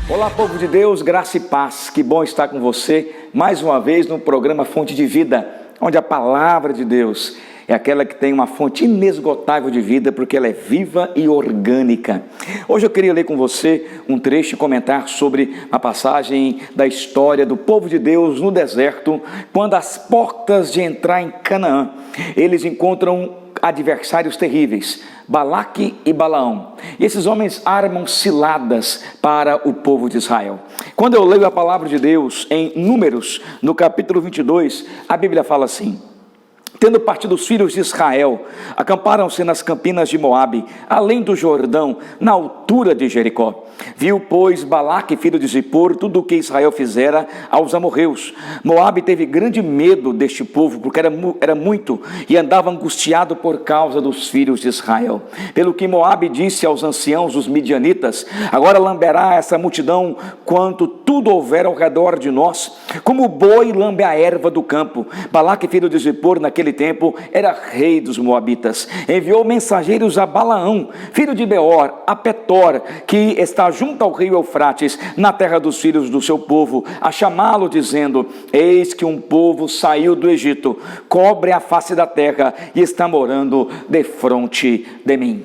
Olá, povo de Deus, graça e paz, que bom estar com você mais uma vez no programa Fonte de Vida, onde a palavra de Deus é aquela que tem uma fonte inesgotável de vida, porque ela é viva e orgânica. Hoje eu queria ler com você um trecho e comentar sobre a passagem da história do povo de Deus no deserto, quando às portas de entrar em Canaã, eles encontram adversários terríveis, Balaque e Balaão. E esses homens armam ciladas para o povo de Israel. Quando eu leio a palavra de Deus em Números, no capítulo 22, a Bíblia fala assim: tendo partido os filhos de Israel, acamparam-se nas campinas de Moabe, além do Jordão, na altura de Jericó. Viu, pois, Balaque, filho de Zippor, tudo o que Israel fizera aos amorreus. Moabe teve grande medo deste povo, porque era muito, e andava angustiado por causa dos filhos de Israel. Pelo que Moabe disse aos anciãos, os midianitas: agora lamberá essa multidão quanto tudo houver ao redor de nós, como o boi lambe a erva do campo. Balaque, filho de Zippor, naquele tempo era rei dos moabitas. Enviou mensageiros a Balaão, filho de Beor, a Petor, que está junto ao rio Eufrates, na terra dos filhos do seu povo, a chamá-lo, dizendo: eis que um povo saiu do Egito, cobre a face da terra e está morando defronte de mim.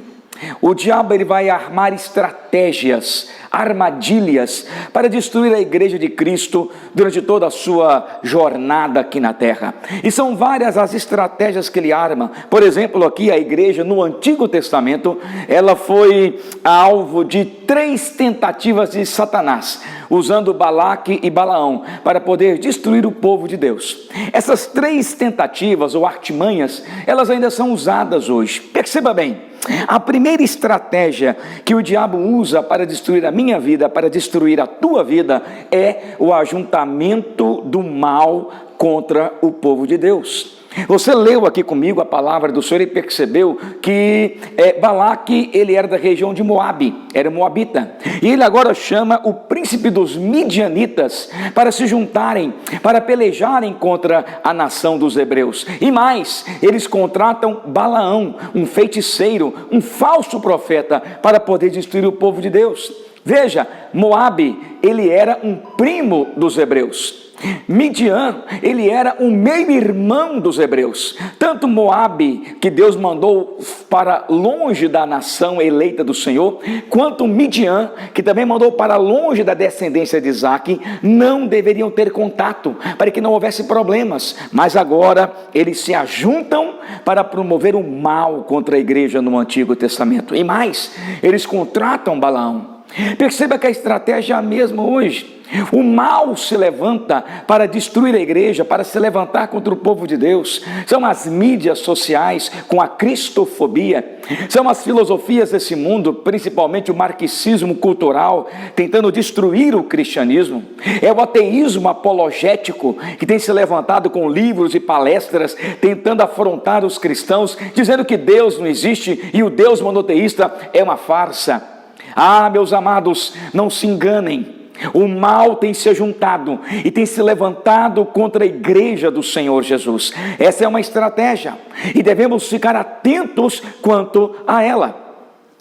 O diabo, ele vai armar estratégias, armadilhas para destruir a igreja de Cristo durante toda a sua jornada aqui na terra. E são várias as estratégias que ele arma. Por exemplo, aqui a igreja no Antigo Testamento, ela foi alvo de 3 tentativas de Satanás, usando Balaque e Balaão para poder destruir o povo de Deus. Essas 3 tentativas ou artimanhas, elas ainda são usadas hoje. Perceba bem, a primeira estratégia que o diabo usa para destruir a minha vida, para destruir a tua vida, é o ajuntamento do mal contra o povo de Deus. Você leu aqui comigo a palavra do Senhor e percebeu que Balaque, ele era da região de Moabe, era moabita, e ele agora chama o príncipe dos midianitas para se juntarem, para pelejarem contra a nação dos hebreus. E mais, eles contratam Balaão, um feiticeiro, um falso profeta, para poder destruir o povo de Deus. Veja, Moabe, ele era um primo dos hebreus. Midian, ele era um meio-irmão dos hebreus. Tanto Moabe, que Deus mandou para longe da nação eleita do Senhor, quanto Midian, que também mandou para longe da descendência de Isaque, não deveriam ter contato, para que não houvesse problemas. Mas agora eles se ajuntam para promover o mal contra a igreja no Antigo Testamento. E mais, eles contratam Balaão. Perceba que a estratégia é a mesma hoje. O mal se levanta para destruir a igreja, para se levantar contra o povo de Deus. São as mídias sociais com a cristofobia, são as filosofias desse mundo, principalmente o marxismo cultural, tentando destruir o cristianismo. É o ateísmo apologético que tem se levantado com livros e palestras, tentando afrontar os cristãos, dizendo que Deus não existe e o Deus monoteísta é uma farsa. Ah, meus amados, não se enganem. O mal tem se juntado e tem se levantado contra a igreja do Senhor Jesus. Essa é uma estratégia e devemos ficar atentos quanto a ela.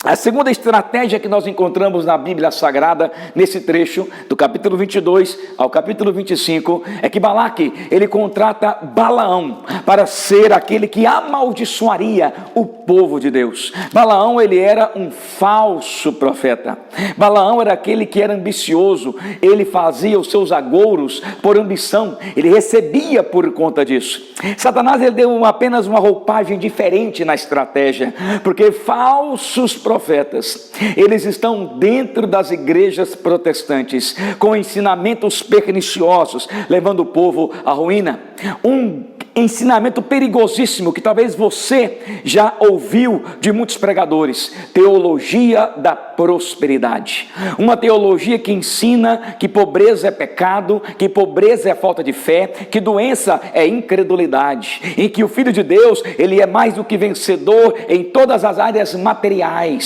A segunda estratégia que nós encontramos na Bíblia Sagrada, nesse trecho, do capítulo 22 ao capítulo 25, é que Balaque, ele contrata Balaão para ser aquele que amaldiçoaria o povo de Deus. Balaão, ele era um falso profeta. Balaão era aquele que era ambicioso, ele fazia os seus agouros por ambição, ele recebia por conta disso. Satanás, ele deu apenas uma roupagem diferente na estratégia, porque falsos profetas, eles estão dentro das igrejas protestantes, com ensinamentos perniciosos, levando o povo à ruína. Um ensinamento perigosíssimo que talvez você já ouviu de muitos pregadores: teologia da prosperidade. Uma teologia que ensina que pobreza é pecado, que pobreza é falta de fé, que doença é incredulidade, e que o Filho de Deus, ele é mais do que vencedor em todas as áreas materiais.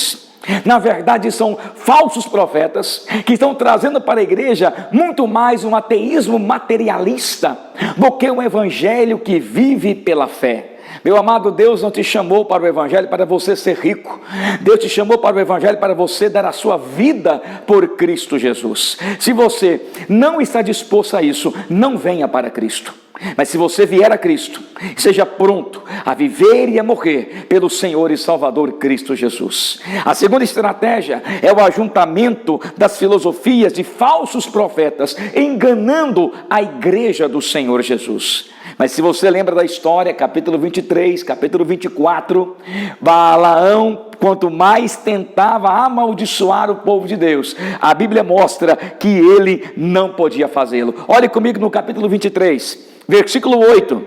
Na verdade, são falsos profetas que estão trazendo para a igreja muito mais um ateísmo materialista do que um evangelho que vive pela fé. Meu amado, Deus não te chamou para o evangelho para você ser rico. Deus te chamou para o evangelho para você dar a sua vida por Cristo Jesus. Se você não está disposto a isso, não venha para Cristo. Mas se você vier a Cristo, seja pronto a viver e a morrer pelo Senhor e Salvador Cristo Jesus. A segunda estratégia é o ajuntamento das filosofias de falsos profetas, enganando a igreja do Senhor Jesus. Mas se você lembra da história, capítulo 23, capítulo 24, Balaão, quanto mais tentava amaldiçoar o povo de Deus, a Bíblia mostra que ele não podia fazê-lo. Olhe comigo no capítulo 23, versículo 8.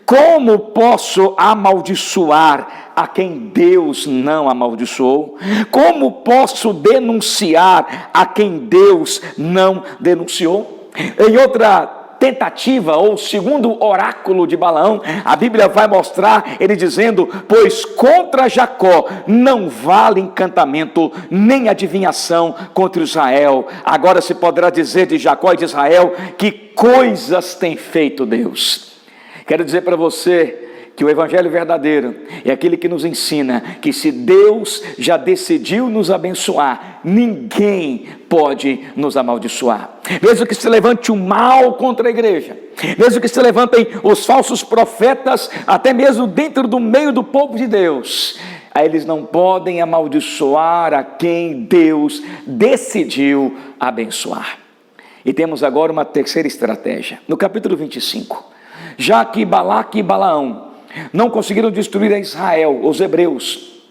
Como posso amaldiçoar a quem Deus não amaldiçoou? Como posso denunciar a quem Deus não denunciou? Em outra tentativa, ou segundo oráculo de Balaão, a Bíblia vai mostrar ele dizendo: pois contra Jacó não vale encantamento, nem adivinhação contra Israel. Agora se poderá dizer de Jacó e de Israel: que coisas tem feito Deus. Quero dizer para você que o evangelho verdadeiro é aquele que nos ensina que se Deus já decidiu nos abençoar, ninguém pode nos amaldiçoar. Mesmo que se levante o mal contra a igreja, mesmo que se levantem os falsos profetas, até mesmo dentro do meio do povo de Deus, eles não podem amaldiçoar a quem Deus decidiu abençoar. E temos agora uma terceira estratégia. No capítulo 25, já que Balaque e Balaão não conseguiram destruir a Israel, os hebreus,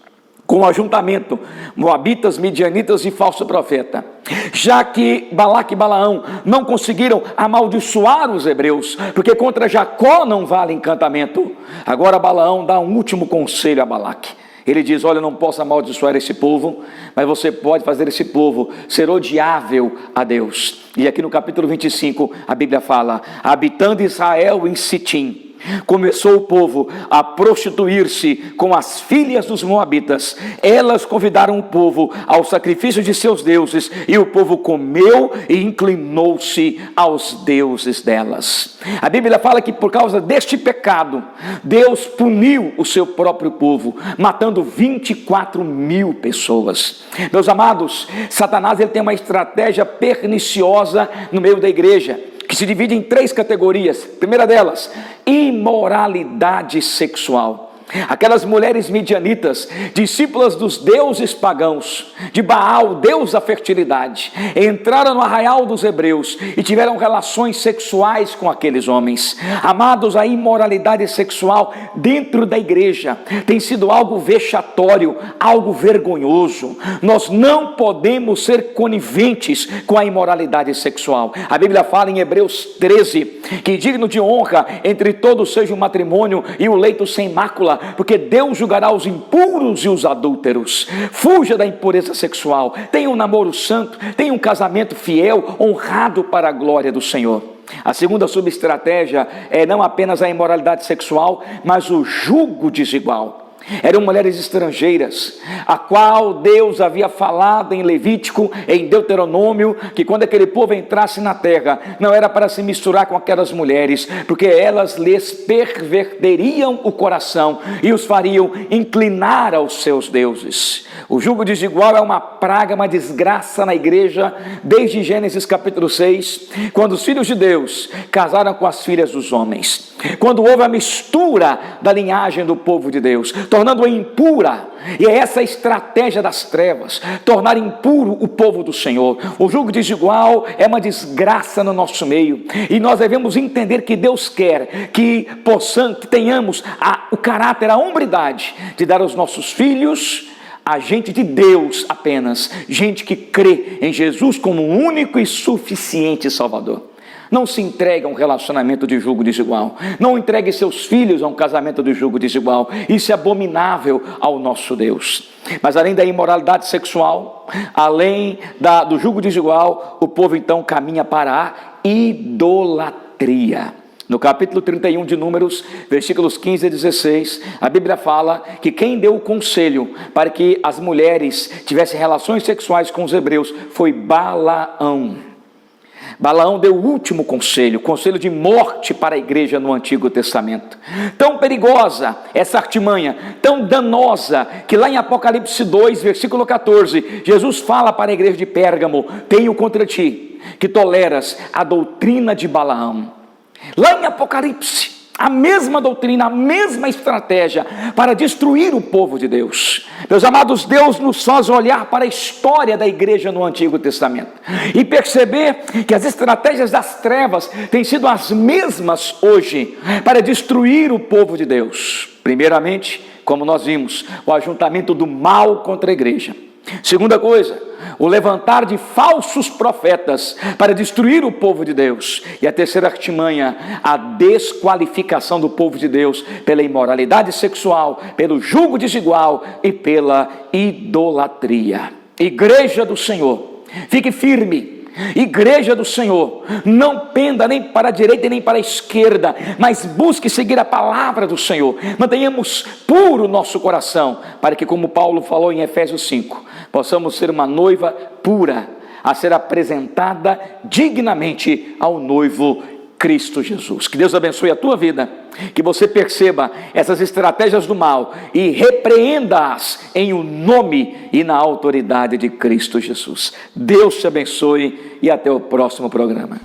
com o ajuntamento, moabitas, midianitas e falso profeta, já que Balaque e Balaão não conseguiram amaldiçoar os hebreus, porque contra Jacó não vale encantamento, agora Balaão dá um último conselho a Balaque. Ele diz: olha, eu não posso amaldiçoar esse povo, mas você pode fazer esse povo ser odiável a Deus. E aqui no capítulo 25, a Bíblia fala: habitando Israel em Sitim, começou o povo a prostituir-se com as filhas dos moabitas. Elas convidaram o povo ao sacrifício de seus deuses, e o povo comeu e inclinou-se aos deuses delas. A Bíblia fala que por causa deste pecado, Deus puniu o seu próprio povo, matando 24 mil pessoas. Meus amados, Satanás ele tem uma estratégia perniciosa no meio da igreja, que se divide em 3 categorias. Primeira delas, imoralidade sexual. Aquelas mulheres midianitas, discípulas dos deuses pagãos, de Baal, deus da fertilidade, entraram no arraial dos hebreus e tiveram relações sexuais com aqueles homens. Amados, a imoralidade sexual dentro da igreja tem sido algo vexatório, algo vergonhoso. Nós não podemos ser coniventes com a imoralidade sexual. A Bíblia fala em Hebreus 13, que digno de honra entre todos seja o matrimônio e o leito sem mácula, porque Deus julgará os impuros e os adúlteros. Fuja da impureza sexual, tenha um namoro santo, tenha um casamento fiel, honrado para a glória do Senhor. A segunda subestratégia é não apenas a imoralidade sexual, mas o jugo desigual. Eram mulheres estrangeiras, a qual Deus havia falado em Levítico, em Deuteronômio, que quando aquele povo entrasse na terra, não era para se misturar com aquelas mulheres, porque elas lhes perverteriam o coração e os fariam inclinar aos seus deuses. O jugo desigual é uma praga, uma desgraça na igreja, desde Gênesis capítulo 6, quando os filhos de Deus casaram com as filhas dos homens, quando houve a mistura da linhagem do povo de Deus, tornando-a impura. E é essa a estratégia das trevas, tornar impuro o povo do Senhor. O jugo desigual é uma desgraça no nosso meio, e nós devemos entender que Deus quer que tenhamos o caráter, a hombridade de dar aos nossos filhos a gente de Deus apenas, gente que crê em Jesus como o único e suficiente Salvador. Não se entregue a um relacionamento de jugo desigual. Não entregue seus filhos a um casamento de jugo desigual. Isso é abominável ao nosso Deus. Mas além da imoralidade sexual, além do jugo desigual, o povo então caminha para a idolatria. No capítulo 31 de Números, versículos 15 a 16, a Bíblia fala que quem deu o conselho para que as mulheres tivessem relações sexuais com os hebreus foi Balaão. Balaão deu o último conselho, conselho de morte para a igreja no Antigo Testamento. Tão perigosa essa artimanha, tão danosa, que lá em Apocalipse 2, versículo 14, Jesus fala para a igreja de Pérgamo: tenho contra ti que toleras a doutrina de Balaão. Lá em Apocalipse, a mesma doutrina, a mesma estratégia para destruir o povo de Deus. Meus amados, Deus nos faz olhar para a história da igreja no Antigo Testamento e perceber que as estratégias das trevas têm sido as mesmas hoje para destruir o povo de Deus. Primeiramente, como nós vimos, o ajuntamento do mal contra a igreja. Segunda coisa, o levantar de falsos profetas para destruir o povo de Deus. E a terceira artimanha, a desqualificação do povo de Deus pela imoralidade sexual, pelo julgo desigual e pela idolatria. Igreja do Senhor, fique firme. Igreja do Senhor, não penda nem para a direita nem para a esquerda, mas busque seguir a palavra do Senhor. Mantenhamos puro o nosso coração, para que, como Paulo falou em Efésios 5, possamos ser uma noiva pura, a ser apresentada dignamente ao noivo Cristo Jesus. Que Deus abençoe a tua vida, que você perceba essas estratégias do mal e repreenda-as em o nome e na autoridade de Cristo Jesus. Deus te abençoe e até o próximo programa.